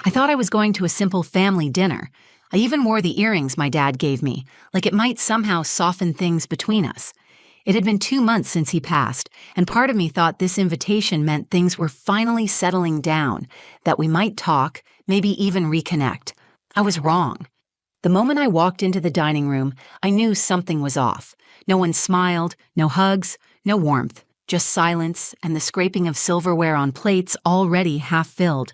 I thought I was going to a simple family dinner. I even wore the earrings my dad gave me, like it might somehow soften things between us. It had been 2 months since he passed, and part of me thought this invitation meant things were finally settling down, that we might talk, maybe even reconnect. I was wrong. The moment I walked into the dining room, I knew something was off. No one smiled, no hugs, no warmth, just silence and the scraping of silverware on plates already half-filled.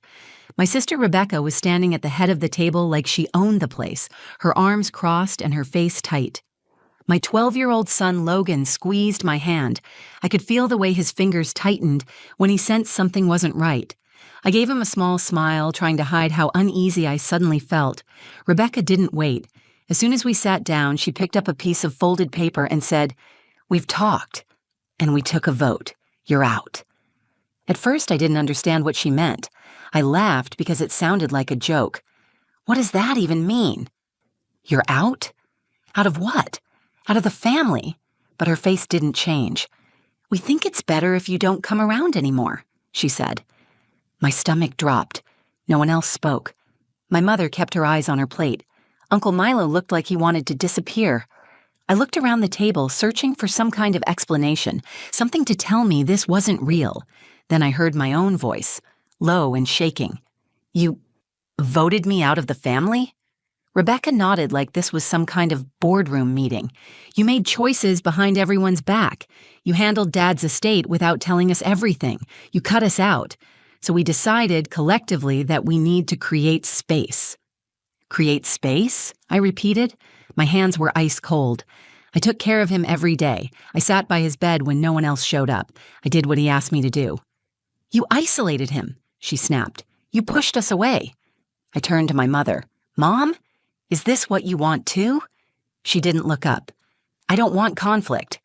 My sister Rebecca was standing at the head of the table like she owned the place, her arms crossed and her face tight. My 12-year-old son Logan squeezed my hand. I could feel the way his fingers tightened when he sensed something wasn't right. I gave him a small smile, trying to hide how uneasy I suddenly felt. Rebecca didn't wait. As soon as we sat down, she picked up a piece of folded paper and said, "We've talked, and we took a vote. You're out." At first, I didn't understand what she meant. I laughed because it sounded like a joke. What does that even mean? You're out? Out of what? Out of the family. But her face didn't change. "We think it's better if you don't come around anymore," she said. My stomach dropped. No one else spoke. My mother kept her eyes on her plate. Uncle Milo looked like he wanted to disappear. I looked around the table, searching for some kind of explanation, something to tell me this wasn't real. Then I heard my own voice, low and shaking. "You voted me out of the family?" Rebecca nodded like this was some kind of boardroom meeting. "You made choices behind everyone's back. You handled Dad's estate without telling us everything. You cut us out. So we decided collectively that we need to create space." "Create space?" I repeated. My hands were ice cold. I took care of him every day. I sat by his bed when no one else showed up. I did what he asked me to do. "You isolated him," she snapped. "You pushed us away." I turned to my mother. "Mom, is this what you want too?" She didn't look up. "I don't want conflict."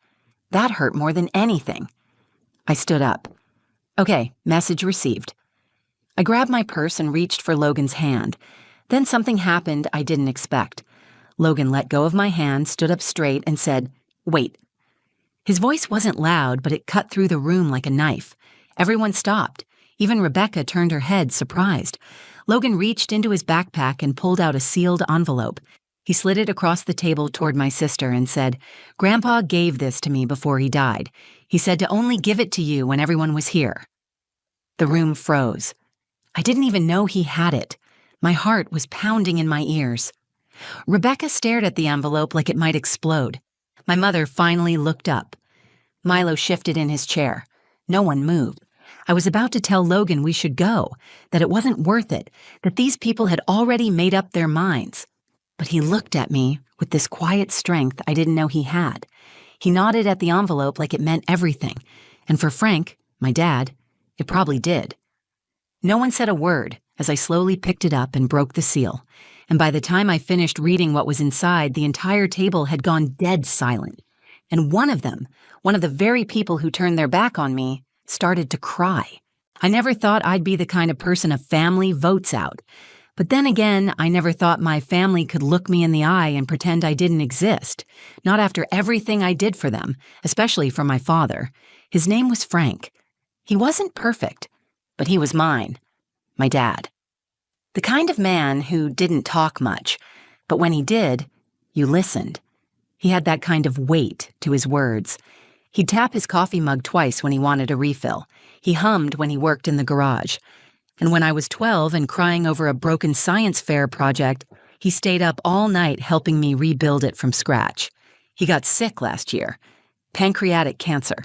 That hurt more than anything. I stood up. "Okay, message received." I grabbed my purse and reached for Logan's hand. Then something happened I didn't expect. Logan let go of my hand, stood up straight, and said, "Wait." His voice wasn't loud, but it cut through the room like a knife. Everyone stopped. Even Rebecca turned her head, surprised. Logan reached into his backpack and pulled out a sealed envelope. He slid it across the table toward my sister and said, "Grandpa gave this to me before he died. He said to only give it to you when everyone was here." The room froze. I didn't even know he had it. My heart was pounding in my ears. Rebecca stared at the envelope like it might explode. My mother finally looked up. Milo shifted in his chair. No one moved. I was about to tell Logan we should go, that it wasn't worth it, that these people had already made up their minds. But he looked at me with this quiet strength I didn't know he had. He nodded at the envelope like it meant everything, and for Frank, my dad, it probably did. No one said a word as I slowly picked it up and broke the seal, and by the time I finished reading what was inside, the entire table had gone dead silent. And one of the very people who turned their back on me, started to cry. I never thought I'd be the kind of person a family votes out. But then again, I never thought my family could look me in the eye and pretend I didn't exist. Not after everything I did for them, especially for my father. His name was Frank. He wasn't perfect, but he was mine. My dad. The kind of man who didn't talk much, but when he did, you listened. He had that kind of weight to his words. He'd tap his coffee mug twice when he wanted a refill. He hummed when he worked in the garage. And when I was 12 and crying over a broken science fair project, he stayed up all night helping me rebuild it from scratch. He got sick last year. Pancreatic cancer.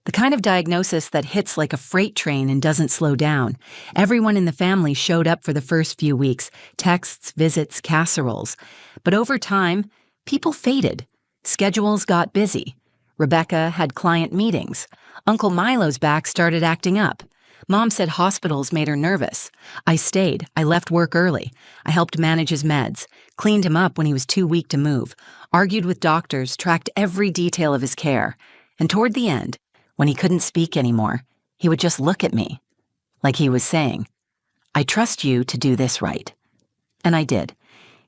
The kind of diagnosis that hits like a freight train and doesn't slow down. Everyone in the family showed up for the first few weeks. Texts, visits, casseroles. But over time, people faded. Schedules got busy. Rebecca had client meetings. Uncle Milo's back started acting up. Mom said hospitals made her nervous. I stayed. I left work early. I helped manage his meds, cleaned him up when he was too weak to move, argued with doctors, tracked every detail of his care. And toward the end, when he couldn't speak anymore, he would just look at me, like he was saying, "I trust you to do this right." And I did.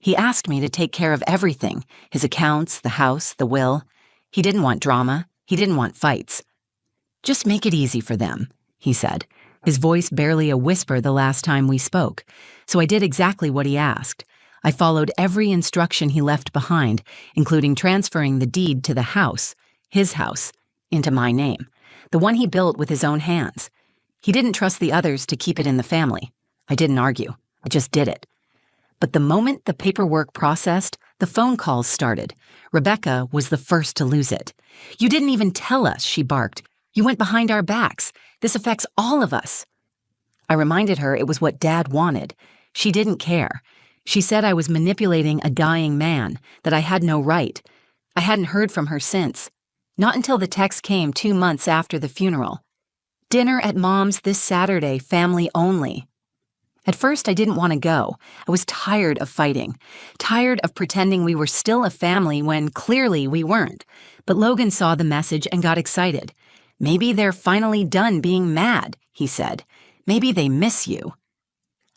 He asked me to take care of everything, his accounts, the house, the will. He didn't want drama. He didn't want fights. "Just make it easy for them," he said. his voice barely a whisper the last time we spoke, so I did exactly what he asked. I followed every instruction he left behind, including transferring the deed to the house, his house, into my name, the one he built with his own hands. He didn't trust the others to keep it in the family. I didn't argue. I just did it. But the moment the paperwork processed, the phone calls started. Rebecca was the first to lose it. "You didn't even tell us," she barked. "You went behind our backs. This affects all of us." I reminded her it was what Dad wanted. She didn't care. She said I was manipulating a dying man, that I had no right. I hadn't heard from her since. Not until the text came 2 months after the funeral. "Dinner at Mom's this Saturday, family only." At first, I didn't want to go. I was tired of fighting, tired of pretending we were still a family when clearly we weren't. But Logan saw the message and got excited. "Maybe they're finally done being mad," he said. "Maybe they miss you."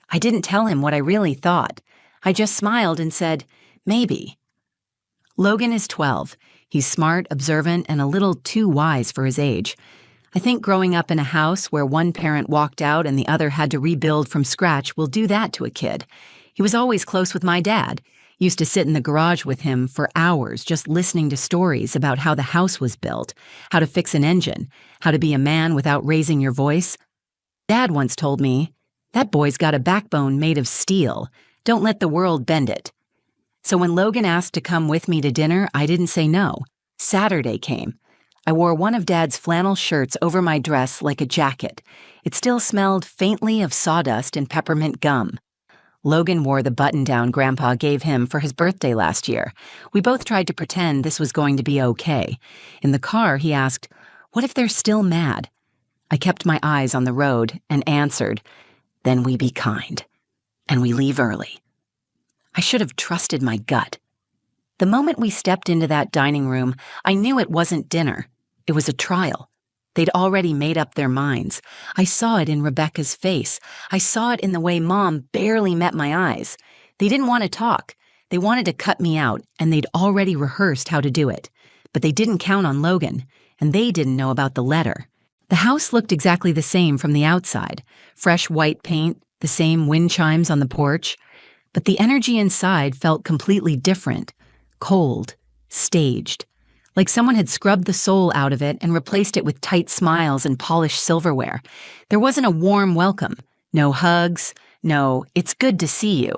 I didn't tell him what I really thought. I just smiled and said, "Maybe." Logan is 12. He's smart, observant, and a little too wise for his age. I think growing up in a house where one parent walked out and the other had to rebuild from scratch will do that to a kid. He was always close with my dad. Used to sit in the garage with him for hours just listening to stories about how the house was built, how to fix an engine, how to be a man without raising your voice. Dad once told me, "That boy's got a backbone made of steel. Don't let the world bend it." So when Logan asked to come with me to dinner, I didn't say no. Saturday came. I wore one of Dad's flannel shirts over my dress like a jacket. It still smelled faintly of sawdust and peppermint gum. Logan wore the button-down Grandpa gave him for his birthday last year. We both tried to pretend this was going to be okay. In the car, he asked, "What if they're still mad?" I kept my eyes on the road and answered, "Then we be kind. And we leave early." I should have trusted my gut. The moment we stepped into that dining room, I knew it wasn't dinner. It was a trial. They'd already made up their minds. I saw it in Rebecca's face. I saw it in the way Mom barely met my eyes. They didn't want to talk. They wanted to cut me out, and they'd already rehearsed how to do it. But they didn't count on Logan, and they didn't know about the letter. The house looked exactly the same from the outside. Fresh white paint, the same wind chimes on the porch. But the energy inside felt completely different. Cold, staged. Like someone had scrubbed the soul out of it and replaced it with tight smiles and polished silverware. There wasn't a warm welcome. No hugs. No, "It's good to see you."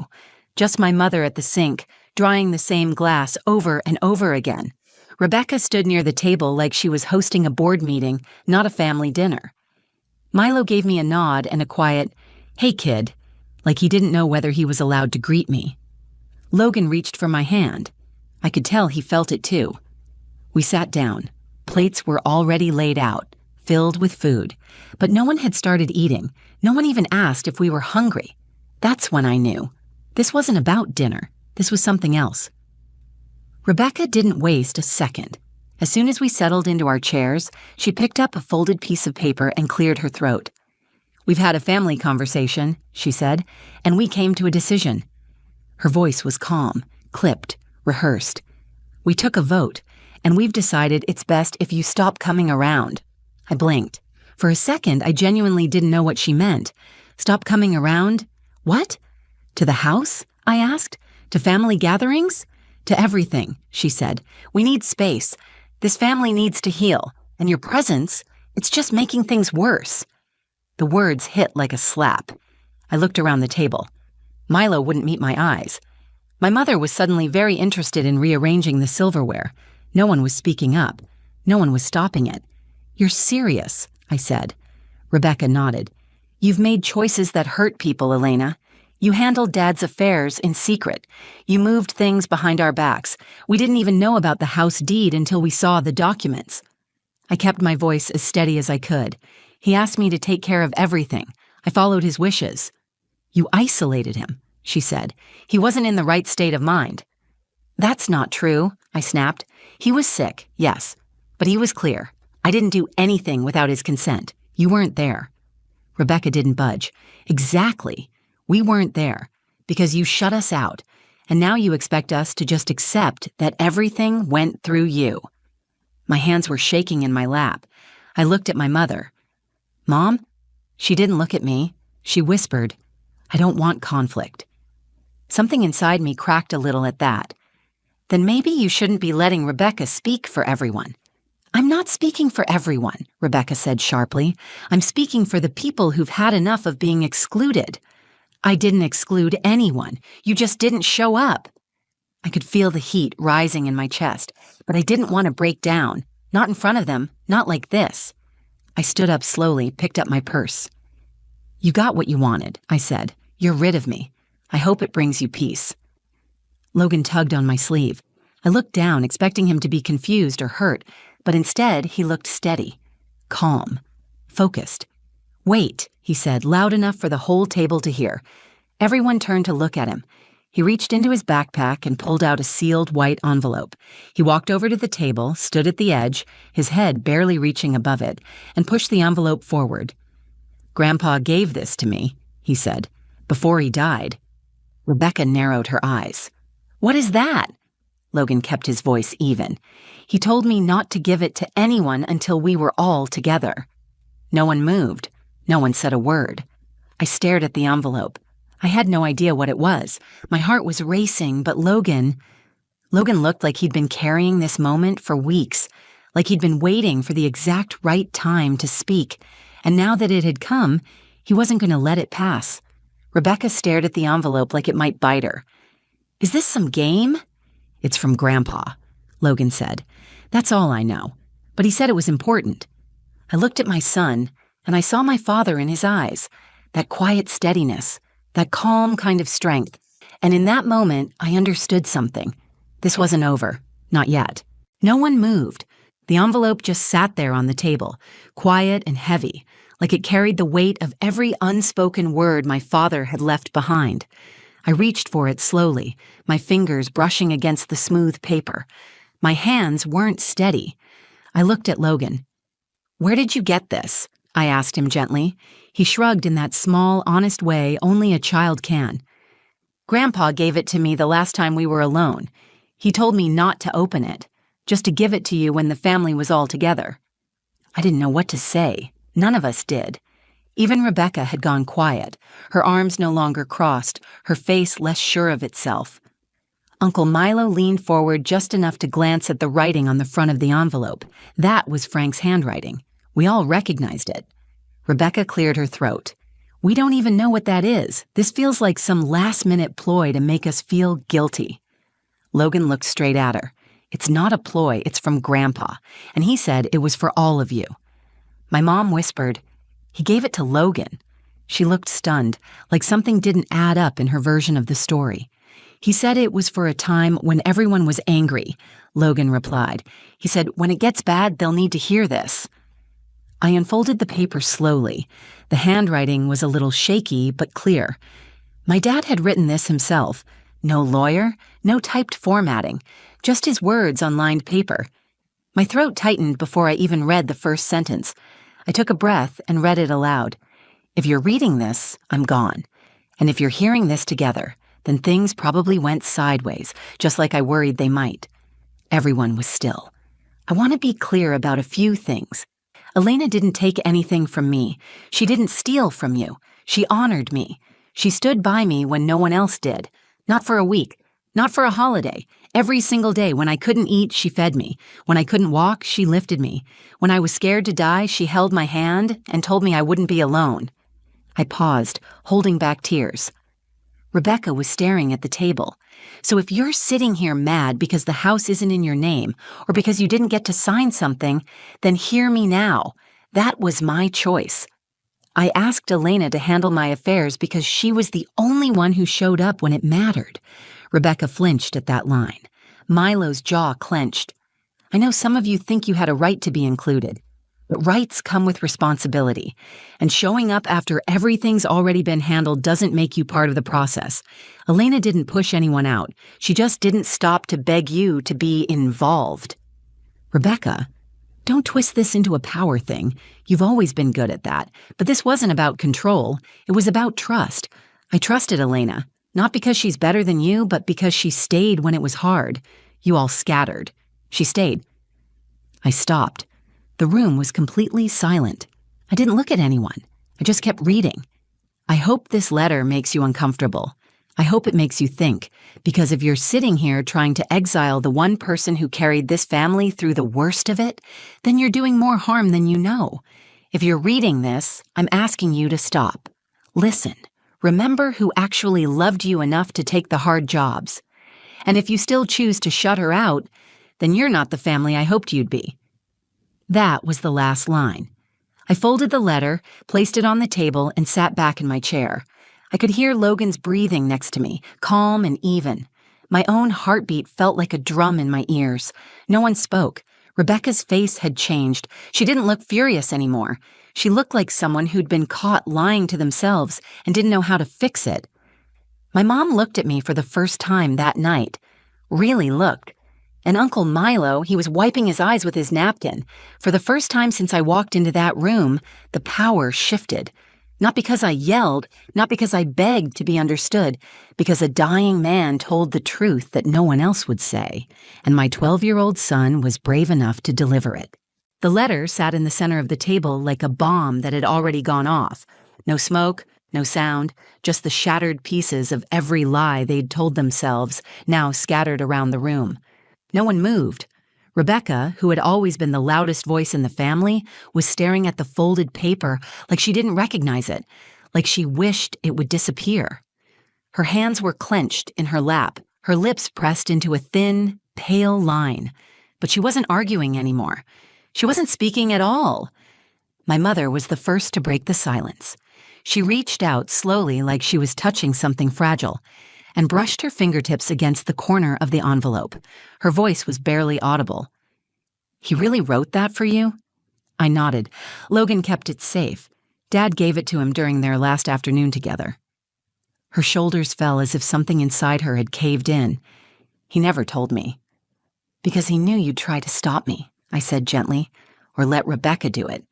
Just my mother at the sink, drying the same glass over and over again. Rebecca stood near the table like she was hosting a board meeting, not a family dinner. Milo gave me a nod and a quiet, "Hey, kid," like he didn't know whether he was allowed to greet me. Logan reached for my hand. I could tell he felt it too. We sat down. Plates were already laid out, filled with food. But no one had started eating. No one even asked if we were hungry. That's when I knew. This wasn't about dinner. This was something else. Rebecca didn't waste a second. As soon as we settled into our chairs, she picked up a folded piece of paper and cleared her throat. "We've had a family conversation," she said, "and we came to a decision." Her voice was calm, clipped, rehearsed. "We took a vote, and we've decided it's best if you stop coming around." I blinked. For a second, I genuinely didn't know what she meant. Stop coming around? What? To the house? I asked. To family gatherings? To everything, she said. "We need space. This family needs to heal, and your presence, it's just making things worse." The words hit like a slap. I looked around the table. Milo wouldn't meet my eyes. My mother was suddenly very interested in rearranging the silverware. No one was speaking up. No one was stopping it. "You're serious," I said. Rebecca nodded. "You've made choices that hurt people, Elena. You handled Dad's affairs in secret. You moved things behind our backs. We didn't even know about the house deed until we saw the documents." I kept my voice as steady as I could. "He asked me to take care of everything. I followed his wishes." "You isolated him," she said. "He wasn't in the right state of mind." "That's not true," I snapped. "He was sick, yes, but he was clear. I didn't do anything without his consent. You weren't there." Rebecca didn't budge. "Exactly. We weren't there, because you shut us out, and now you expect us to just accept that everything went through you." My hands were shaking in my lap. I looked at my mother. "Mom?" She didn't look at me. She whispered, "I don't want conflict." Something inside me cracked a little at that. Then maybe you shouldn't be letting Rebecca speak for everyone. "I'm not speaking for everyone," Rebecca said sharply. "I'm speaking for the people who've had enough of being excluded." "I didn't exclude anyone. You just didn't show up." I could feel the heat rising in my chest, but I didn't want to break down. Not in front of them, not like this. I stood up slowly, picked up my purse. "You got what you wanted," I said. "You're rid of me. I hope it brings you peace." Logan tugged on my sleeve. I looked down, expecting him to be confused or hurt, but instead he looked steady, calm, focused. "Wait," he said, loud enough for the whole table to hear. Everyone turned to look at him. He reached into his backpack and pulled out a sealed white envelope. He walked over to the table, stood at the edge, his head barely reaching above it, and pushed the envelope forward. "Grandpa gave this to me," he said, "before he died." Rebecca narrowed her eyes. "What is that?" Logan kept his voice even. "He told me not to give it to anyone until we were all together." No one moved. No one said a word. I stared at the envelope. I had no idea what it was. My heart was racing, but Logan looked like he'd been carrying this moment for weeks, like he'd been waiting for the exact right time to speak, and now that it had come, he wasn't going to let it pass. Rebecca stared at the envelope like it might bite her. "Is this some game?" "It's from Grandpa," Logan said. "That's all I know. But he said it was important." I looked at my son, and I saw my father in his eyes, that quiet steadiness, that calm kind of strength. And in that moment, I understood something. This wasn't over. Not yet. No one moved. The envelope just sat there on the table, quiet and heavy, like it carried the weight of every unspoken word my father had left behind. I reached for it slowly, my fingers brushing against the smooth paper. My hands weren't steady. I looked at Logan. "Where did you get this?" I asked him gently. He shrugged in that small, honest way only a child can. "Grandpa gave it to me the last time we were alone. He told me not to open it, just to give it to you when the family was all together." I didn't know what to say. None of us did. Even Rebecca had gone quiet, her arms no longer crossed, her face less sure of itself. Uncle Milo leaned forward just enough to glance at the writing on the front of the envelope. That was Frank's handwriting. We all recognized it. Rebecca cleared her throat. "We don't even know what that is. This feels like some last-minute ploy to make us feel guilty." Logan looked straight at her. "It's not a ploy, it's from Grandpa, and he said it was for all of you." My mom whispered, "He gave it to Logan." She looked stunned, like something didn't add up in her version of the story. "He said it was for a time when everyone was angry," Logan replied. "He said, when it gets bad, they'll need to hear this." I unfolded the paper slowly. The handwriting was a little shaky, but clear. My dad had written this himself. No lawyer, no typed formatting, just his words on lined paper. My throat tightened before I even read the first sentence. I took a breath and read it aloud. "If you're reading this, I'm gone. And if you're hearing this together, then things probably went sideways, just like I worried they might." Everyone was still. "I want to be clear about a few things. Elena didn't take anything from me. She didn't steal from you. She honored me. She stood by me when no one else did. Not for a week. Not for a holiday. Every single day when I couldn't eat, she fed me. When I couldn't walk, she lifted me. When I was scared to die, she held my hand and told me I wouldn't be alone." I paused, holding back tears. Rebecca was staring at the table. "So if you're sitting here mad because the house isn't in your name, or because you didn't get to sign something, then hear me now. That was my choice. I asked Elena to handle my affairs because she was the only one who showed up when it mattered." Rebecca flinched at that line. Milo's jaw clenched. "I know some of you think you had a right to be included, but rights come with responsibility, and showing up after everything's already been handled doesn't make you part of the process. Elena didn't push anyone out. She just didn't stop to beg you to be involved." "Rebecca, don't twist this into a power thing. You've always been good at that. But this wasn't about control. It was about trust. I trusted Elena, not because she's better than you, but because she stayed when it was hard. You all scattered. She stayed." I stopped. The room was completely silent. I didn't look at anyone. I just kept reading. I hope this letter makes you uncomfortable. I hope it makes you think, because if you're sitting here trying to exile the one person who carried this family through the worst of it, then you're doing more harm than you know. If you're reading this, I'm asking you to stop. Listen. Remember who actually loved you enough to take the hard jobs. And if you still choose to shut her out, then you're not the family I hoped you'd be. That was the last line. I folded the letter, placed it on the table, and sat back in my chair. I could hear Logan's breathing next to me, calm and even. My own heartbeat felt like a drum in my ears. No one spoke. Rebecca's face had changed. She didn't look furious anymore. She looked like someone who'd been caught lying to themselves and didn't know how to fix it. My mom looked at me for the first time that night. Really looked. And Uncle Milo, he was wiping his eyes with his napkin. For the first time since I walked into that room, the power shifted. Not because I yelled, not because I begged to be understood, because a dying man told the truth that no one else would say, and my 12-year-old son was brave enough to deliver it. The letter sat in the center of the table like a bomb that had already gone off. No smoke, no sound, just the shattered pieces of every lie they'd told themselves, now scattered around the room. No one moved. Rebecca, who had always been the loudest voice in the family, was staring at the folded paper like she didn't recognize it, like she wished it would disappear. Her hands were clenched in her lap, her lips pressed into a thin, pale line. But she wasn't arguing anymore. She wasn't speaking at all. My mother was the first to break the silence. She reached out slowly like she was touching something fragile, and brushed her fingertips against the corner of the envelope. Her voice was barely audible. "He really wrote that for you?" I nodded. Logan kept it safe. Dad gave it to him during their last afternoon together. Her shoulders fell as if something inside her had caved in. "He never told me." "Because he knew you'd try to stop me," I said gently, "or let Rebecca do it."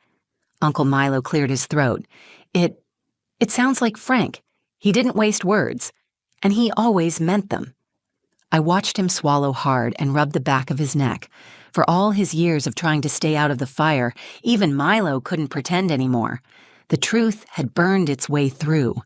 Uncle Milo cleared his throat. It sounds like Frank. He didn't waste words. And he always meant them." I watched him swallow hard and rub the back of his neck. For all his years of trying to stay out of the fire, even Milo couldn't pretend anymore. The truth had burned its way through.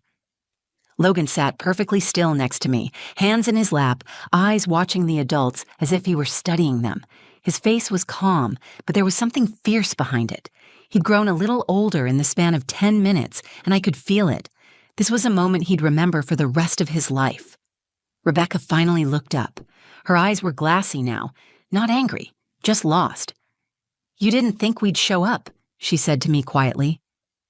Logan sat perfectly still next to me, hands in his lap, eyes watching the adults as if he were studying them. His face was calm, but there was something fierce behind it. He'd grown a little older in the span of 10 minutes, and I could feel it. This was a moment he'd remember for the rest of his life. Rebecca finally looked up. Her eyes were glassy now, not angry, just lost. "You didn't think we'd show up," she said to me quietly.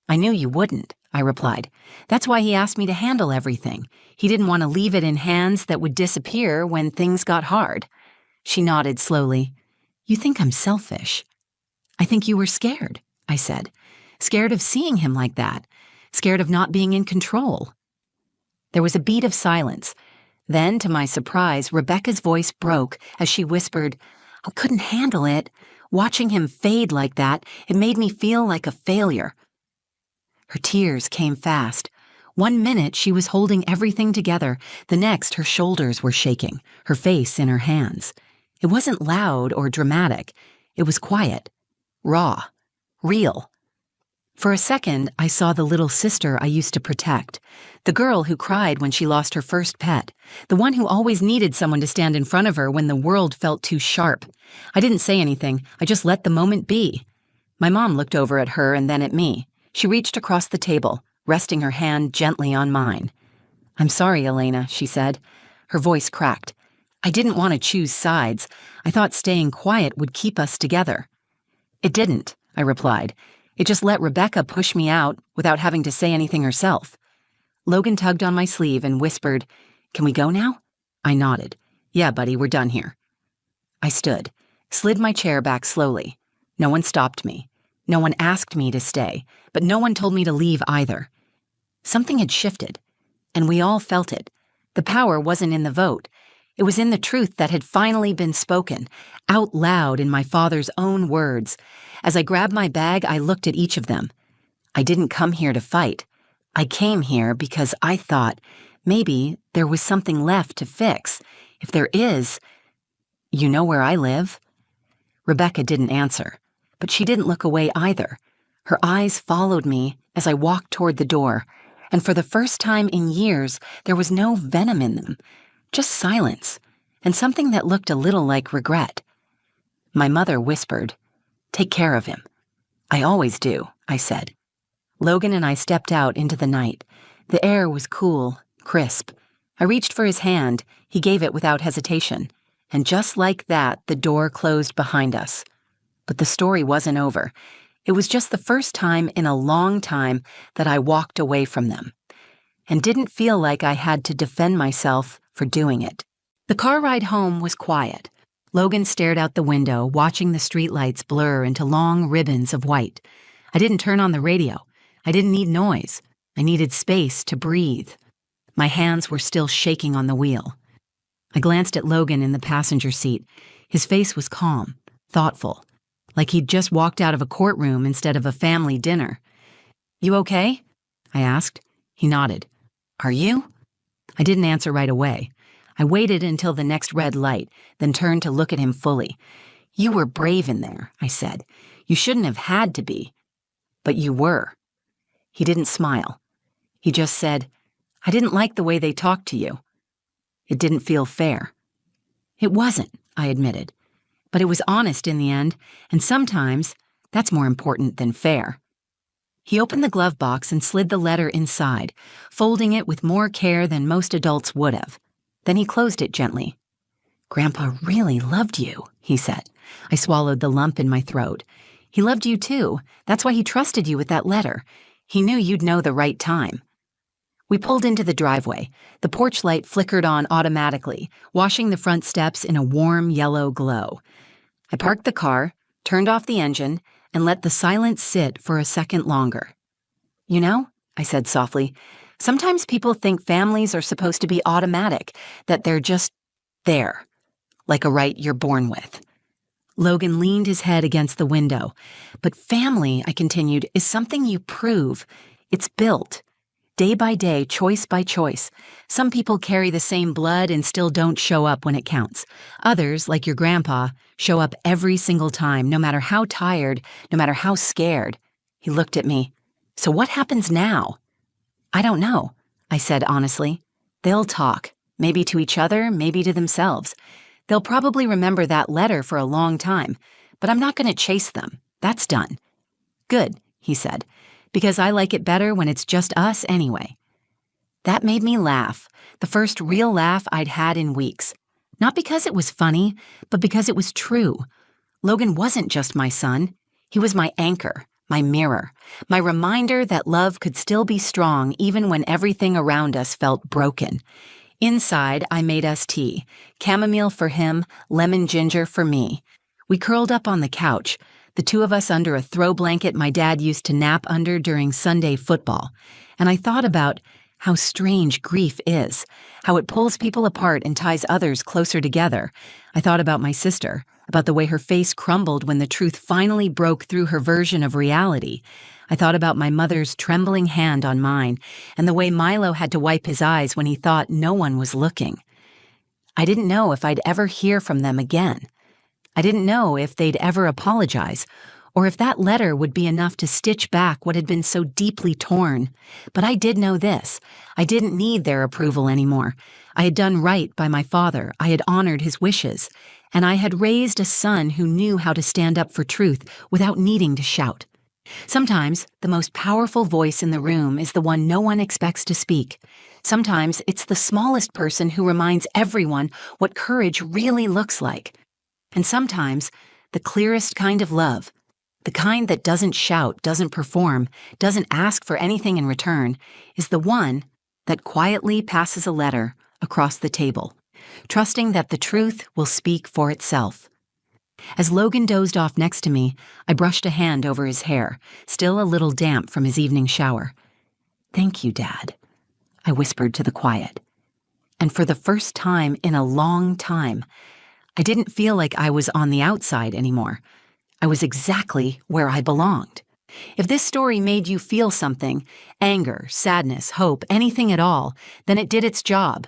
"I knew you wouldn't," I replied. "That's why he asked me to handle everything. He didn't want to leave it in hands that would disappear when things got hard." She nodded slowly. "You think I'm selfish." "I think you were scared," I said. "Scared of seeing him like that. Scared of not being in control." There was a beat of silence. Then, to my surprise, Rebecca's voice broke as she whispered, "I couldn't handle it. Watching him fade like that, it made me feel like a failure." Her tears came fast. One minute she was holding everything together. The next, her shoulders were shaking, her face in her hands. It wasn't loud or dramatic. It was quiet, raw, real. For a second, I saw the little sister I used to protect, the girl who cried when she lost her first pet, the one who always needed someone to stand in front of her when the world felt too sharp. I didn't say anything. I just let the moment be. My mom looked over at her and then at me. She reached across the table, resting her hand gently on mine. "I'm sorry, Elena," she said. Her voice cracked. "I didn't want to choose sides. I thought staying quiet would keep us together." "It didn't," I replied. "It just let Rebecca push me out without having to say anything herself." Logan tugged on my sleeve and whispered, "Can we go now?" I nodded. "Yeah, buddy, we're done here." I stood, slid my chair back slowly. No one stopped me. No one asked me to stay, but no one told me to leave either. Something had shifted, and we all felt it. The power wasn't in the vote. It was in the truth that had finally been spoken, out loud in my father's own words. As I grabbed my bag, I looked at each of them. I didn't come here to fight. I came here because I thought maybe there was something left to fix. If there is, you know where I live? Rebecca didn't answer, but she didn't look away either. Her eyes followed me as I walked toward the door, and for the first time in years, there was no venom in them, just silence, and something that looked a little like regret. My mother whispered, "Take care of him." "I always do," I said. Logan and I stepped out into the night. The air was cool, crisp. I reached for his hand. He gave it without hesitation. And just like that, the door closed behind us. But the story wasn't over. It was just the first time in a long time that I walked away from them, and didn't feel like I had to defend myself for doing it. The car ride home was quiet. Logan stared out the window, watching the streetlights blur into long ribbons of white. I didn't turn on the radio. I didn't need noise. I needed space to breathe. My hands were still shaking on the wheel. I glanced at Logan in the passenger seat. His face was calm, thoughtful, like he'd just walked out of a courtroom instead of a family dinner. "You okay?" I asked. He nodded. "Are you?" I didn't answer right away. I waited until the next red light, then turned to look at him fully. "You were brave in there," I said. "You shouldn't have had to be. But you were." He didn't smile. He just said, "I didn't like the way they talked to you. It didn't feel fair." It wasn't, I admitted. But it was honest in the end, and sometimes that's more important than fair. He opened the glove box and slid the letter inside, folding it with more care than most adults would have. Then he closed it gently. "Grandpa really loved you," he said. I swallowed the lump in my throat. "He loved you too. That's why he trusted you with that letter. He knew you'd know the right time." We pulled into the driveway. The porch light flickered on automatically, washing the front steps in a warm yellow glow. I parked the car, turned off the engine, and let the silence sit for a second longer. "You know," I said softly, "sometimes people think families are supposed to be automatic, that they're just there, like a right you're born with." Logan leaned his head against the window. "But family," I continued, "is something you prove. It's built. Day by day, choice by choice. Some people carry the same blood and still don't show up when it counts. Others, like your grandpa, show up every single time, no matter how tired, no matter how scared." He looked at me. "So what happens now?" "I don't know," I said honestly. "They'll talk, maybe to each other, maybe to themselves. They'll probably remember that letter for a long time, but I'm not going to chase them. That's done." "Good," he said, "because I like it better when it's just us anyway." That made me laugh, the first real laugh I'd had in weeks. Not because it was funny, but because it was true. Logan wasn't just my son. He was my anchor, my mirror, my reminder that love could still be strong even when everything around us felt broken. Inside, I made us tea, chamomile for him, lemon ginger for me. We curled up on the couch, the two of us under a throw blanket my dad used to nap under during Sunday football, and I thought about how strange grief is, how it pulls people apart and ties others closer together. I thought about my sister, about the way her face crumbled when the truth finally broke through her version of reality. I thought about my mother's trembling hand on mine, and the way Milo had to wipe his eyes when he thought no one was looking. I didn't know if I'd ever hear from them again. I didn't know if they'd ever apologize, or if that letter would be enough to stitch back what had been so deeply torn. But I did know this. I didn't need their approval anymore. I had done right by my father. I had honored his wishes. And I had raised a son who knew how to stand up for truth without needing to shout. Sometimes the most powerful voice in the room is the one no one expects to speak. Sometimes it's the smallest person who reminds everyone what courage really looks like. And sometimes the clearest kind of love, the kind that doesn't shout, doesn't perform, doesn't ask for anything in return, is the one that quietly passes a letter across the table, trusting that the truth will speak for itself. As Logan dozed off next to me, I brushed a hand over his hair, still a little damp from his evening shower. "Thank you, Dad," I whispered to the quiet. And for the first time in a long time, I didn't feel like I was on the outside anymore. I was exactly where I belonged. If this story made you feel something, anger, sadness, hope, anything at all, then it did its job.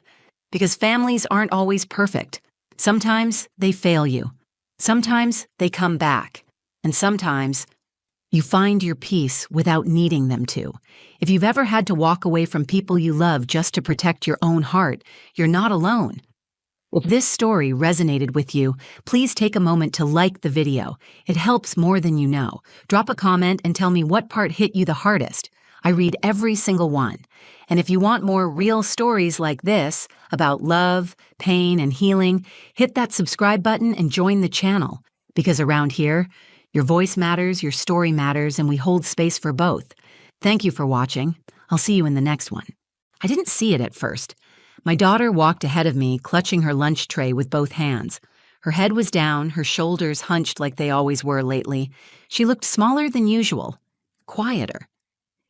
Because families aren't always perfect. Sometimes they fail you. Sometimes they come back. And sometimes You find your peace without needing them to. If you've ever had to walk away from people you love just to protect your own heart, you're not alone. If this story resonated with you, please take a moment to like the video. It helps more than you know. Drop a comment and tell me what part hit you the hardest. I read every single one. And if you want more real stories like this about love, pain, and healing, hit that subscribe button and join the channel. Because around here, your voice matters, your story matters, and we hold space for both. Thank you for watching. I'll see you in the next one. I didn't see it at first. My daughter walked ahead of me, clutching her lunch tray with both hands. Her head was down, her shoulders hunched like they always were lately. She looked smaller than usual, quieter.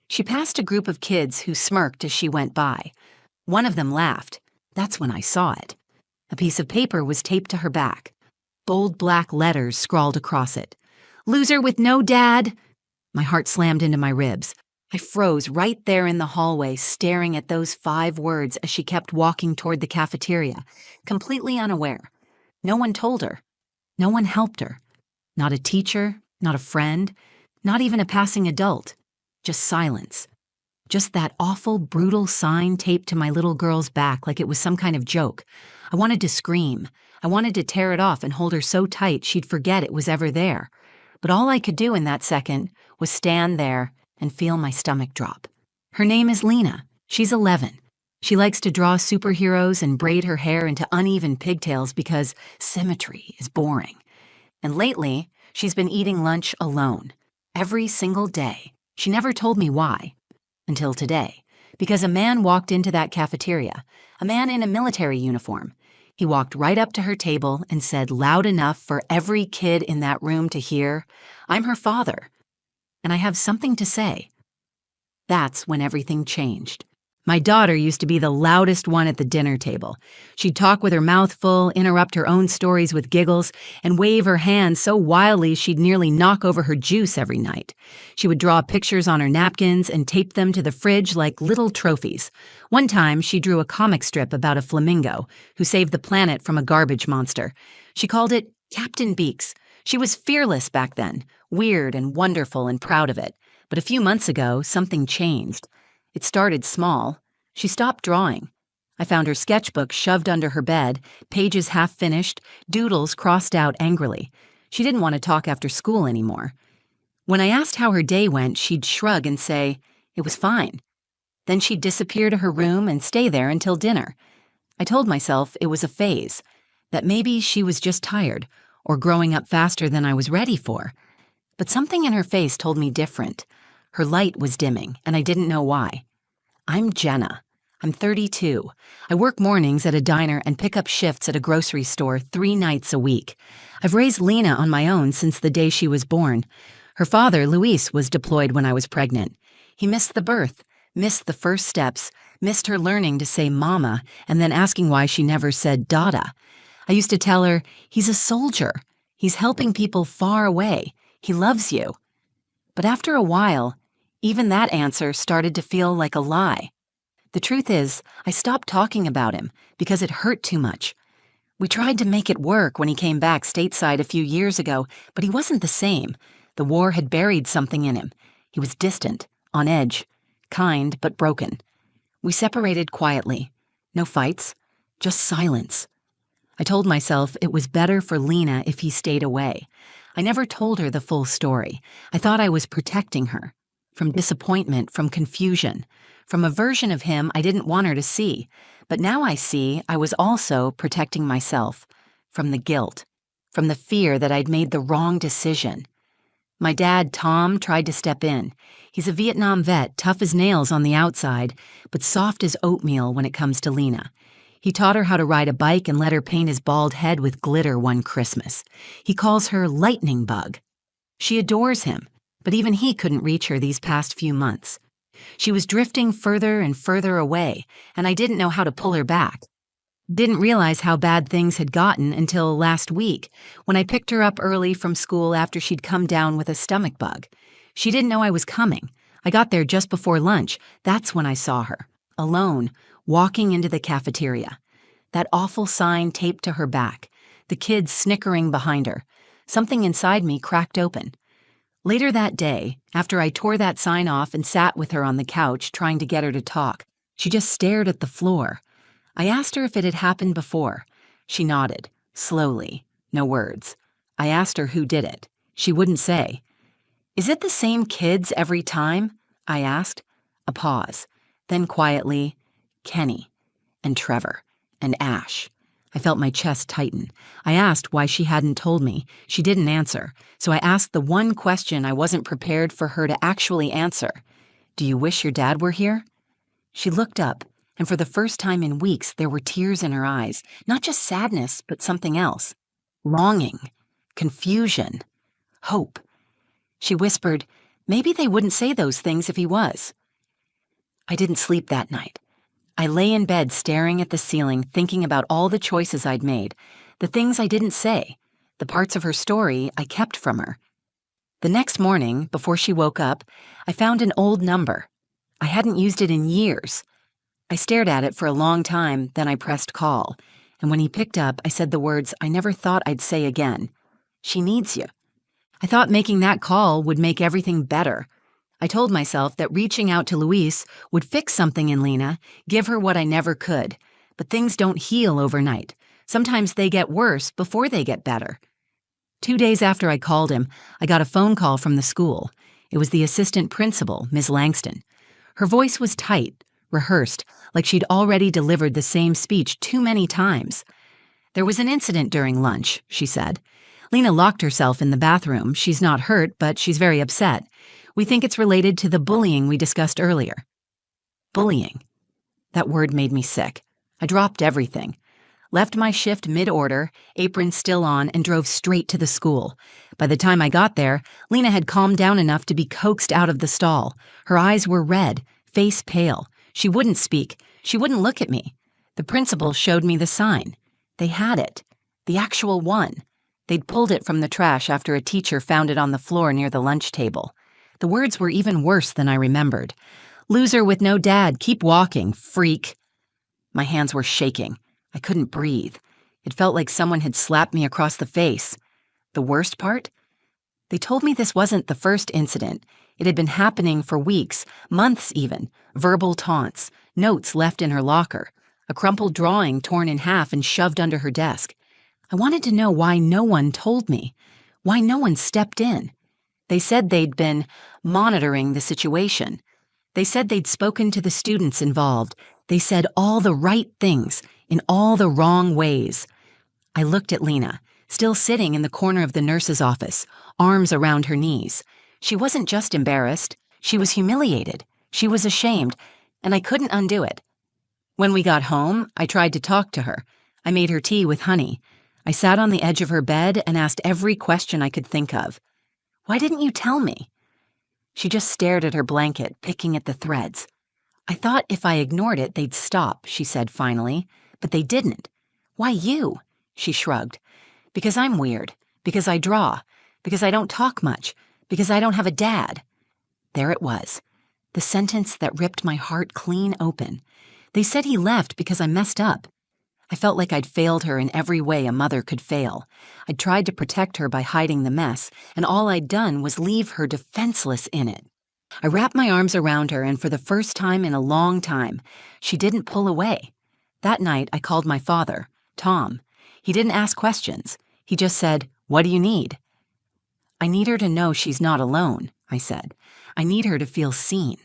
She passed a group of kids who smirked as she went by. One of them laughed. That's when I saw it. A piece of paper was taped to her back. Bold black letters scrawled across it. "Loser with no dad." My heart slammed into my ribs. I froze right there in the hallway, staring at those 5 words as she kept walking toward the cafeteria, completely unaware. No one told her. No one helped her. Not a teacher, not a friend, not even a passing adult. Just silence. Just that awful, brutal sign taped to my little girl's back like it was some kind of joke. I wanted to scream. I wanted to tear it off and hold her so tight she'd forget it was ever there. But all I could do in that second was stand there and feel my stomach drop. Her name is Lena. She's 11. She likes to draw superheroes and braid her hair into uneven pigtails because symmetry is boring. And lately, she's been eating lunch alone. Every single day. She never told me why. Until today. Because a man walked into that cafeteria. A man in a military uniform. He walked right up to her table and said loud enough for every kid in that room to hear, "I'm her father. And I have something to say." That's when everything changed. My daughter used to be the loudest one at the dinner table. She'd talk with her mouth full, interrupt her own stories with giggles, and wave her hands so wildly she'd nearly knock over her juice every night. She would draw pictures on her napkins and tape them to the fridge like little trophies. One time, she drew a comic strip about a flamingo who saved the planet from a garbage monster. She called it Captain Beaks. She was fearless back then, weird and wonderful and proud of it. But a few months ago, something changed. It started small. She stopped drawing. I found her sketchbook shoved under her bed, pages half finished, doodles crossed out angrily. She didn't want to talk after school anymore. When I asked how her day went, she'd shrug and say, "It was fine." Then she'd disappear to her room and stay there until dinner. I told myself it was a phase, that maybe she was just tired, or growing up faster than I was ready for. But something in her face told me different. Her light was dimming, and I didn't know why. I'm Jenna. I'm 32. I work mornings at a diner and pick up shifts at a grocery store 3 nights a week. I've raised Lena on my own since the day she was born. Her father, Luis, was deployed when I was pregnant. He missed the birth, missed the first steps, missed her learning to say mama, and then asking why she never said dada. I used to tell her, "He's a soldier. He's helping people far away. He loves you." But after a while, even that answer started to feel like a lie. The truth is, I stopped talking about him because it hurt too much. We tried to make it work when he came back stateside a few years ago, but he wasn't the same. The war had buried something in him. He was distant, on edge, kind but broken. We separated quietly. No fights, just silence. I told myself it was better for Lena if he stayed away. I never told her the full story. I thought I was protecting her. From disappointment, from confusion, from a version of him I didn't want her to see. But now I see I was also protecting myself. From the guilt, from the fear that I'd made the wrong decision. My dad, Tom, tried to step in. He's a Vietnam vet, tough as nails on the outside, but soft as oatmeal when it comes to Lena. He taught her how to ride a bike and let her paint his bald head with glitter one Christmas. He calls her Lightning Bug. She adores him. But even he couldn't reach her these past few months. She was drifting further and further away, and I didn't know how to pull her back. Didn't realize how bad things had gotten until last week, when I picked her up early from school after she'd come down with a stomach bug. She didn't know I was coming. I got there just before lunch. That's when I saw her, alone, walking into the cafeteria. That awful sign taped to her back, the kids snickering behind her. Something inside me cracked open. Later that day, after I tore that sign off and sat with her on the couch trying to get her to talk, she just stared at the floor. I asked her if it had happened before. She nodded, slowly, no words. I asked her who did it. She wouldn't say. Is it the same kids every time? I asked. A pause. Then quietly, Kenny, and Trevor, and Ash. I felt my chest tighten. I asked why she hadn't told me. She didn't answer, so I asked the one question I wasn't prepared for her to actually answer. Do you wish your dad were here? She looked up, and for the first time in weeks there were tears in her eyes, not just sadness, but something else. Longing, confusion, hope. She whispered, maybe they wouldn't say those things if he was. I didn't sleep that night. I lay in bed staring at the ceiling, thinking about all the choices I'd made, the things I didn't say, the parts of her story I kept from her. The next morning, before she woke up, I found an old number. I hadn't used it in years. I stared at it for a long time, then I pressed call, and when he picked up, I said the words I never thought I'd say again. She needs you. I thought making that call would make everything better. I told myself that reaching out to Luis would fix something in Lena, give her what I never could. But things don't heal overnight. Sometimes they get worse before they get better. 2 days after I called him, I got a phone call from the school. It was the assistant principal, Ms. Langston. Her voice was tight, rehearsed, like she'd already delivered the same speech too many times. There was an incident during lunch, she said. Lena locked herself in the bathroom. She's not hurt, but she's very upset. We think it's related to the bullying we discussed earlier. Bullying. That word made me sick. I dropped everything. Left my shift mid-order, apron still on, and drove straight to the school. By the time I got there, Lena had calmed down enough to be coaxed out of the stall. Her eyes were red, face pale. She wouldn't speak. She wouldn't look at me. The principal showed me the sign. They had it. The actual one. They'd pulled it from the trash after a teacher found it on the floor near the lunch table. The words were even worse than I remembered. Loser with no dad, keep walking, freak. My hands were shaking. I couldn't breathe. It felt like someone had slapped me across the face. The worst part? They told me this wasn't the first incident. It had been happening for weeks, months even. Verbal taunts, notes left in her locker, a crumpled drawing torn in half and shoved under her desk. I wanted to know why no one told me, why no one stepped in. They said they'd been monitoring the situation. They said they'd spoken to the students involved. They said all the right things in all the wrong ways. I looked at Lena, still sitting in the corner of the nurse's office, arms around her knees. She wasn't just embarrassed. She was humiliated. She was ashamed, and I couldn't undo it. When we got home, I tried to talk to her. I made her tea with honey. I sat on the edge of her bed and asked every question I could think of. Why didn't you tell me? She just stared at her blanket, picking at the threads. I thought if I ignored it, they'd stop, she said finally, but they didn't. Why you? She shrugged. Because I'm weird, because I draw, because I don't talk much, because I don't have a dad. There it was, the sentence that ripped my heart clean open. They said he left because I messed up. I felt like I'd failed her in every way a mother could fail. I'd tried to protect her by hiding the mess, and all I'd done was leave her defenseless in it. I wrapped my arms around her, and for the first time in a long time, she didn't pull away. That night, I called my father, Tom. He didn't ask questions. He just said, "What do you need?" "I need her to know she's not alone," I said. "I need her to feel seen."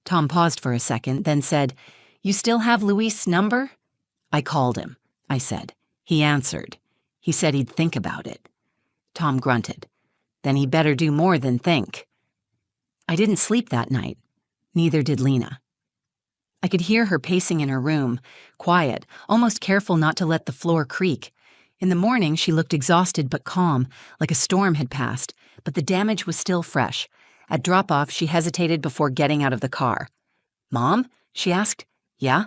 Tom paused for a second, then said, "You still have Luis' number?" "I called him," I said. "He answered. He said he'd think about it." Tom grunted. "Then he better do more than think." I didn't sleep that night. Neither did Lena. I could hear her pacing in her room, quiet, almost careful not to let the floor creak. In the morning, she looked exhausted but calm, like a storm had passed, but the damage was still fresh. At drop-off, she hesitated before getting out of the car. "Mom?" she asked. "Yeah?"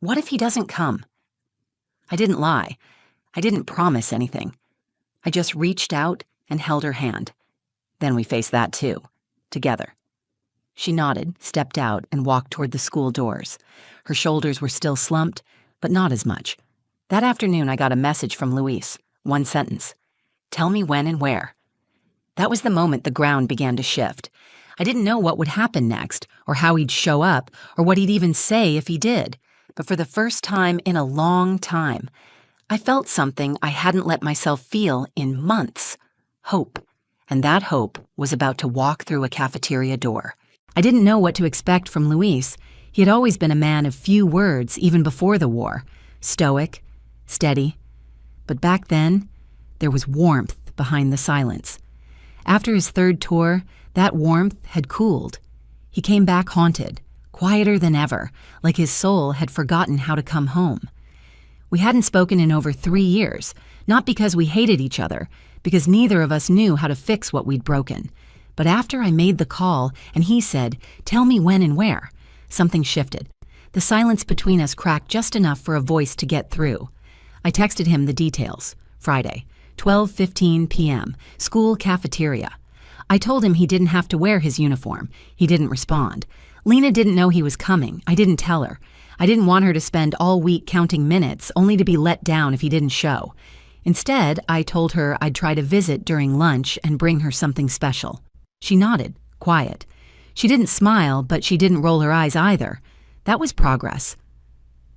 "What if he doesn't come?" I didn't lie. I didn't promise anything. I just reached out and held her hand. Then we faced that too, together. She nodded, stepped out, and walked toward the school doors. Her shoulders were still slumped, but not as much. That afternoon I got a message from Luis. One sentence. "Tell me when and where." That was the moment the ground began to shift. I didn't know what would happen next, or how he'd show up, or what he'd even say if he did. But for the first time in a long time, I felt something I hadn't let myself feel in months. Hope. And that hope was about to walk through a cafeteria door. I didn't know what to expect from Luis. He had always been a man of few words even before the war. Stoic, steady. But back then, there was warmth behind the silence. After his third tour, that warmth had cooled. He came back haunted, quieter than ever, like his soul had forgotten how to come home. We hadn't spoken in over 3 years, not because we hated each other, because neither of us knew how to fix what we'd broken. But after I made the call and he said, "Tell me when and where," something shifted. The silence between us cracked just enough for a voice to get through. I texted him the details. Friday, 12:15 p.m., school cafeteria. I told him he didn't have to wear his uniform. He didn't respond. Lena didn't know he was coming. I didn't tell her. I didn't want her to spend all week counting minutes, only to be let down if he didn't show. Instead, I told her I'd try to visit during lunch and bring her something special. She nodded, quiet. She didn't smile, but she didn't roll her eyes either. That was progress.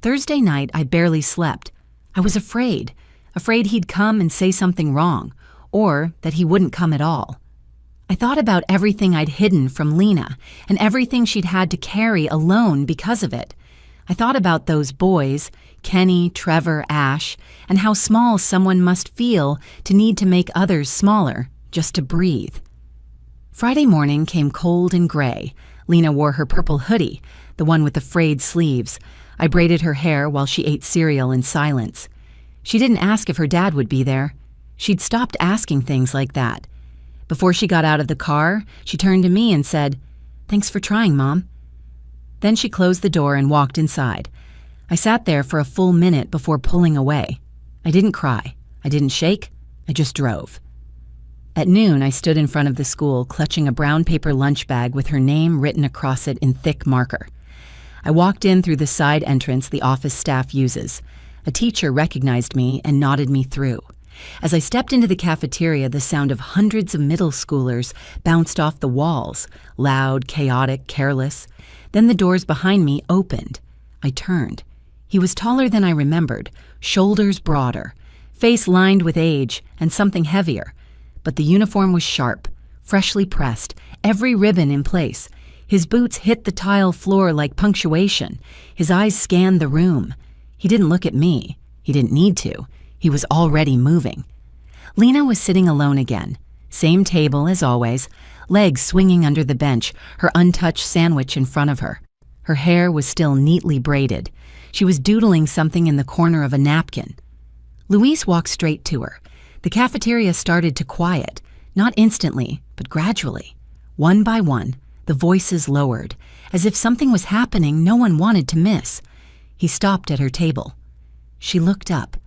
Thursday night, I barely slept. I was afraid he'd come and say something wrong, or that he wouldn't come at all. I thought about everything I'd hidden from Lena, and everything she'd had to carry alone because of it. I thought about those boys, Kenny, Trevor, Ash, and how small someone must feel to need to make others smaller, just to breathe. Friday morning came cold and gray. Lena wore her purple hoodie, the one with the frayed sleeves. I braided her hair while she ate cereal in silence. She didn't ask if her dad would be there. She'd stopped asking things like that. Before she got out of the car, she turned to me and said, "Thanks for trying, Mom." Then she closed the door and walked inside. I sat there for a full minute before pulling away. I didn't cry. I didn't shake. I just drove. At noon, I stood in front of the school, clutching a brown paper lunch bag with her name written across it in thick marker. I walked in through the side entrance the office staff uses. A teacher recognized me and nodded me through. As I stepped into the cafeteria, the sound of hundreds of middle schoolers bounced off the walls, loud, chaotic, careless. Then the doors behind me opened. I turned. He was taller than I remembered, shoulders broader, face lined with age and something heavier. But the uniform was sharp, freshly pressed, every ribbon in place. His boots hit the tile floor like punctuation. His eyes scanned the room. He didn't look at me. He didn't need to. He was already moving. Lena was sitting alone again. Same table as always, legs swinging under the bench, her untouched sandwich in front of her. Her hair was still neatly braided. She was doodling something in the corner of a napkin. Luis walked straight to her. The cafeteria started to quiet, not instantly, but gradually. One by one, the voices lowered, as if something was happening no one wanted to miss. He stopped at her table. She looked up.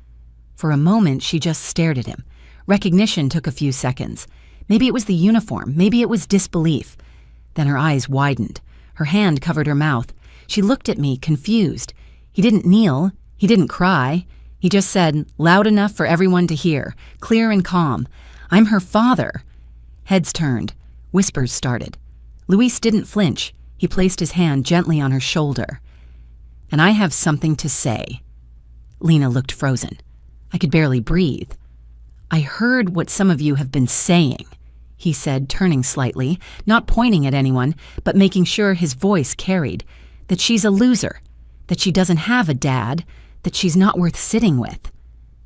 For a moment, she just stared at him. Recognition took a few seconds. Maybe it was the uniform, maybe it was disbelief. Then her eyes widened. Her hand covered her mouth. She looked at me, confused. He didn't kneel. He didn't cry. He just said, loud enough for everyone to hear, clear and calm, "I'm her father." Heads turned. Whispers started. Luis didn't flinch. He placed his hand gently on her shoulder. "And I have something to say." Lena looked frozen. I could barely breathe. "I heard what some of you have been saying," he said, turning slightly, not pointing at anyone, but making sure his voice carried, "that she's a loser, that she doesn't have a dad, that she's not worth sitting with."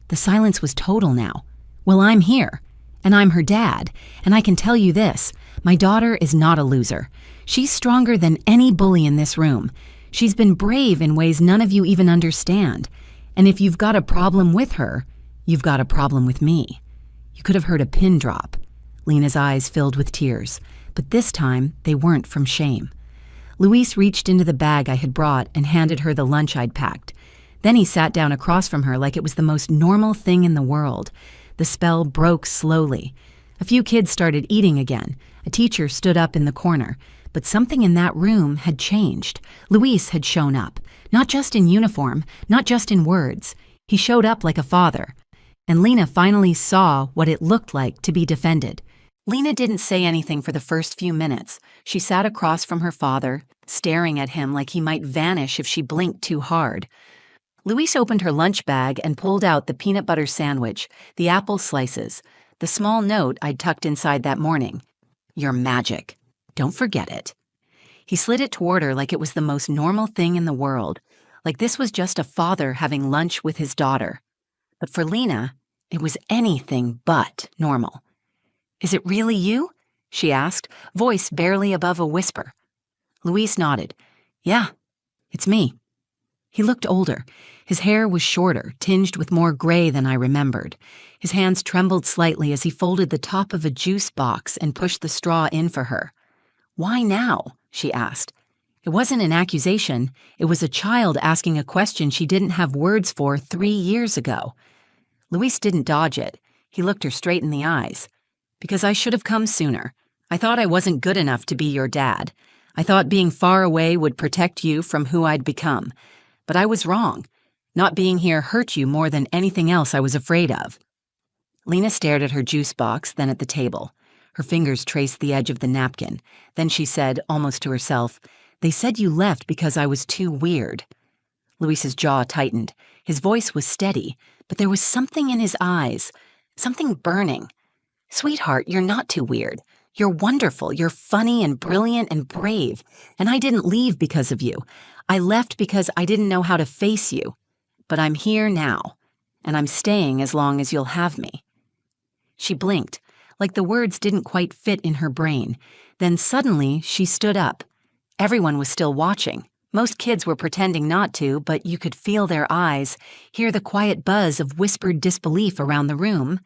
The silence was total now. "Well, I'm here, and I'm her dad, and I can tell you this, my daughter is not a loser. She's stronger than any bully in this room. She's been brave in ways none of you even understand. And if you've got a problem with her, you've got a problem with me." You could have heard a pin drop. Lena's eyes filled with tears, but this time they weren't from shame. Luis reached into the bag I had brought and handed her the lunch I'd packed. Then he sat down across from her like it was the most normal thing in the world. The spell broke slowly. A few kids started eating again. A teacher stood up in the corner. But something in that room had changed. Luis had shown up. Not just in uniform, not just in words. He showed up like a father. And Lena finally saw what it looked like to be defended. Lena didn't say anything for the first few minutes. She sat across from her father, staring at him like he might vanish if she blinked too hard. Louise opened her lunch bag and pulled out the peanut butter sandwich, the apple slices, the small note I'd tucked inside that morning. "You're magic. Don't forget it." He slid it toward her like it was the most normal thing in the world, like this was just a father having lunch with his daughter. But for Lena, it was anything but normal. "Is it really you?" she asked, voice barely above a whisper. Louise nodded. "Yeah, it's me." He looked older. His hair was shorter, tinged with more gray than I remembered. His hands trembled slightly as he folded the top of a juice box and pushed the straw in for her. "Why now?" she asked. It wasn't an accusation. It was a child asking a question she didn't have words for 3 years ago. Louise didn't dodge it. He looked her straight in the eyes. "Because I should have come sooner. I thought I wasn't good enough to be your dad. I thought being far away would protect you from who I'd become. But I was wrong. Not being here hurt you more than anything else I was afraid of." Lena stared at her juice box, then at the table. Her fingers traced the edge of the napkin. Then she said, almost to herself, "They said you left because I was too weird." Luis's jaw tightened. His voice was steady, but there was something in his eyes, something burning. "Sweetheart, you're not too weird. You're wonderful. You're funny and brilliant and brave. And I didn't leave because of you. I left because I didn't know how to face you. But I'm here now, and I'm staying as long as you'll have me." She blinked, like the words didn't quite fit in her brain. Then suddenly she stood up. Everyone was still watching. Most kids were pretending not to, but you could feel their eyes, hear the quiet buzz of whispered disbelief around the room.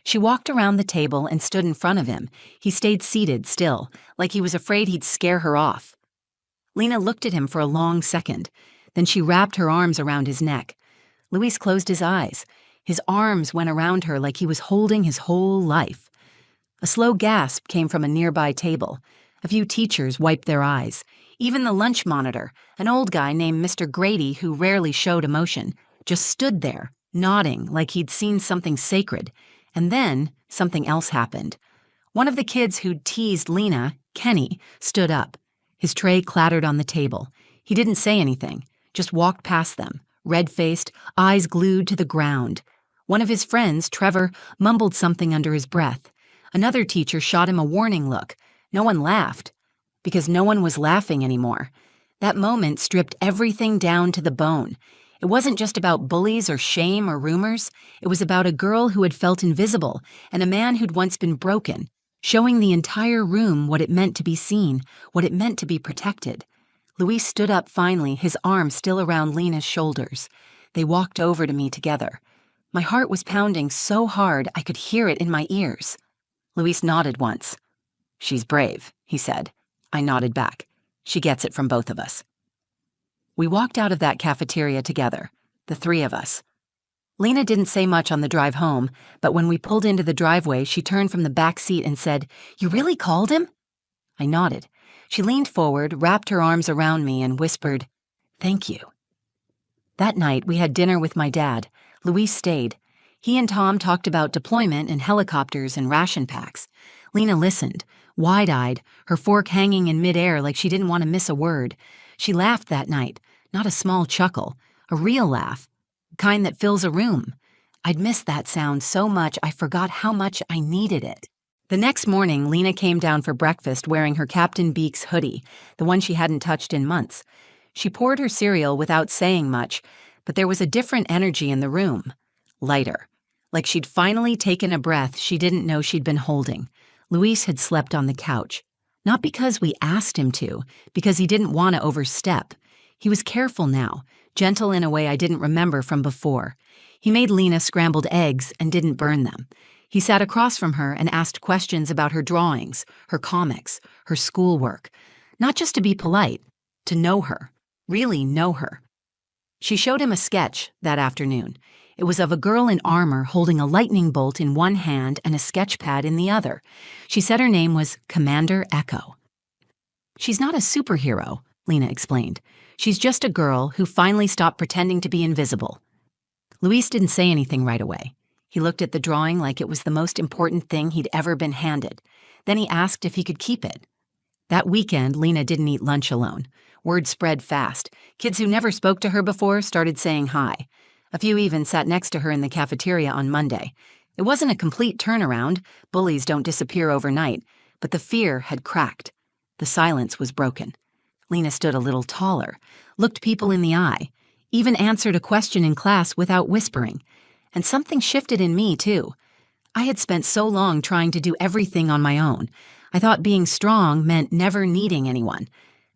She walked around the table and stood in front of him. He stayed seated still, like he was afraid he'd scare her off. Lena looked at him for a long second. Then she wrapped her arms around his neck. Luis closed his eyes. His arms went around her like he was holding his whole life. A slow gasp came from a nearby table. A few teachers wiped their eyes. Even the lunch monitor, an old guy named Mr. Grady who rarely showed emotion, just stood there, nodding like he'd seen something sacred. And then something else happened. One of the kids who'd teased Lena, Kenny, stood up. His tray clattered on the table. He didn't say anything, just walked past them, red-faced, eyes glued to the ground. One of his friends, Trevor, mumbled something under his breath. Another teacher shot him a warning look. No one laughed, because no one was laughing anymore. That moment stripped everything down to the bone. It wasn't just about bullies or shame or rumors. It was about a girl who had felt invisible and a man who'd once been broken, showing the entire room what it meant to be seen, what it meant to be protected. Luis stood up finally, his arm still around Lena's shoulders. They walked over to me together. My heart was pounding so hard I could hear it in my ears. Luis nodded once. "She's brave," he said. I nodded back. "She gets it from both of us." We walked out of that cafeteria together, the three of us. Lena didn't say much on the drive home, but when we pulled into the driveway, she turned from the back seat and said, "You really called him?" I nodded. She leaned forward, wrapped her arms around me, and whispered, "Thank you." That night, we had dinner with my dad. Luis stayed. He and Tom talked about deployment and helicopters and ration packs. Lena listened, wide-eyed, her fork hanging in midair like she didn't want to miss a word. She laughed that night, not a small chuckle, a real laugh, the kind that fills a room. I'd missed that sound so much I forgot how much I needed it. The next morning, Lena came down for breakfast wearing her Captain Beek's hoodie, the one she hadn't touched in months. She poured her cereal without saying much, but there was a different energy in the room. Lighter. Like she'd finally taken a breath she didn't know she'd been holding. Luis had slept on the couch. Not because we asked him to, because he didn't want to overstep. He was careful now, gentle in a way I didn't remember from before. He made Lena scrambled eggs and didn't burn them. He sat across from her and asked questions about her drawings, her comics, her schoolwork. Not just to be polite, to know her, really know her. She showed him a sketch that afternoon. It was of a girl in armor holding a lightning bolt in one hand and a sketch pad in the other. She said her name was Commander Echo. "She's not a superhero," Lena explained. "She's just a girl who finally stopped pretending to be invisible." Luis didn't say anything right away. He looked at the drawing like it was the most important thing he'd ever been handed. Then he asked if he could keep it. That weekend, Lena didn't eat lunch alone. Word spread fast. Kids who never spoke to her before started saying hi. A few even sat next to her in the cafeteria on Monday. It wasn't a complete turnaround. Bullies don't disappear overnight. But the fear had cracked. The silence was broken. Lena stood a little taller, looked people in the eye, even answered a question in class without whispering. And something shifted in me, too. I had spent so long trying to do everything on my own. I thought being strong meant never needing anyone.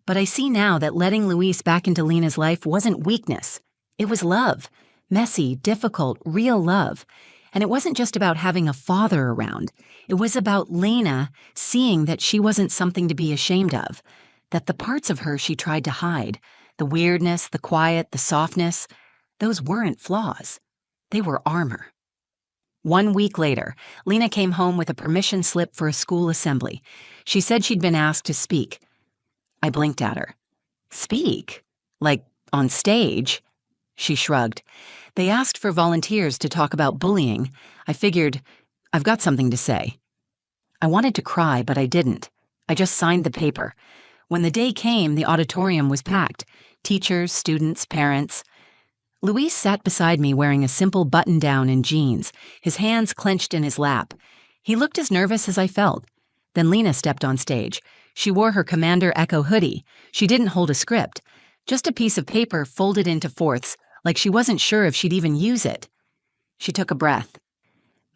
But I see now that letting Luis back into Lena's life wasn't weakness. It was love. Messy, difficult, real love. And it wasn't just about having a father around. It was about Lena seeing that she wasn't something to be ashamed of, that the parts of her she tried to hide, the weirdness, the quiet, the softness, those weren't flaws. They were armor. 1 week later, Lena came home with a permission slip for a school assembly. She said she'd been asked to speak. I blinked at her. Speak? Like on stage? She shrugged. They asked for volunteers to talk about bullying. I figured, I've got something to say. I wanted to cry, but I didn't. I just signed the paper. When the day came, the auditorium was packed. Teachers, students, parents. Luis sat beside me wearing a simple button-down and jeans, his hands clenched in his lap. He looked as nervous as I felt. Then Lena stepped on stage. She wore her Commander Echo hoodie. She didn't hold a script, just a piece of paper folded into fourths, like she wasn't sure if she'd even use it. She took a breath.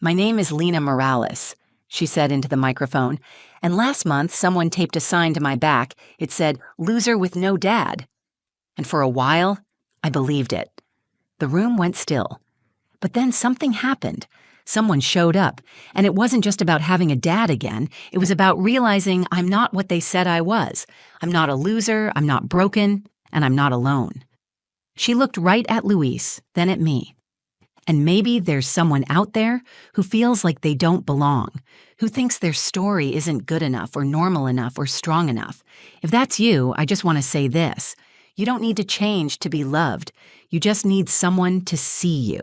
"My name is Lena Morales," she said into the microphone, "and last month someone taped a sign to my back. It said, 'Loser with no dad.'" And for a while, I believed it. The room went still. But then something happened. Someone showed up, and it wasn't just about having a dad again. It was about realizing I'm not what they said I was. I'm not a loser, I'm not broken, and I'm not alone. She looked right at Luis, then at me. And maybe there's someone out there who feels like they don't belong, who thinks their story isn't good enough or normal enough or strong enough. If that's you, I just want to say this. You don't need to change to be loved. You just need someone to see you.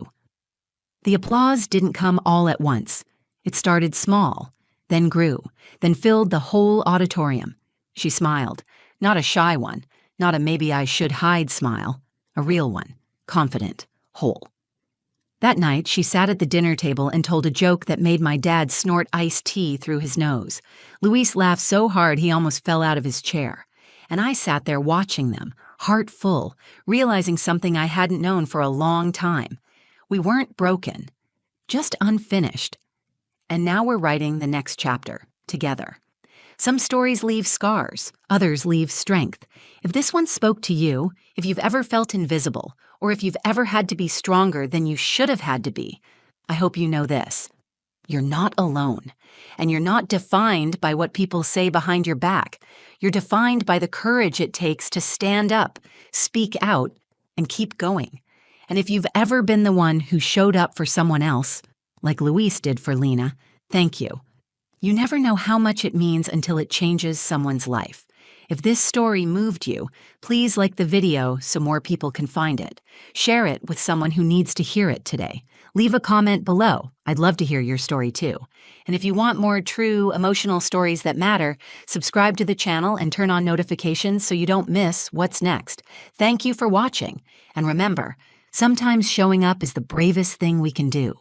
The applause didn't come all at once. It started small, then grew, then filled the whole auditorium. She smiled, not a shy one, not a maybe I should hide smile, a real one, confident, whole. That night, she sat at the dinner table and told a joke that made my dad snort iced tea through his nose. Luis laughed so hard he almost fell out of his chair. And I sat there watching them, heart full, realizing something I hadn't known for a long time. We weren't broken, just unfinished. And now we're writing the next chapter, together. Some stories leave scars, others leave strength. If this one spoke to you, if you've ever felt invisible, or if you've ever had to be stronger than you should have had to be, I hope you know this. You're not alone, and you're not defined by what people say behind your back. You're defined by the courage it takes to stand up, speak out, and keep going. And if you've ever been the one who showed up for someone else, like Luis did for Lena, thank you. You never know how much it means until it changes someone's life. If this story moved you, please like the video so more people can find it. Share it with someone who needs to hear it today. Leave a comment below. I'd love to hear your story too. And if you want more true, emotional stories that matter, subscribe to the channel and turn on notifications so you don't miss what's next. Thank you for watching. And remember, sometimes showing up is the bravest thing we can do.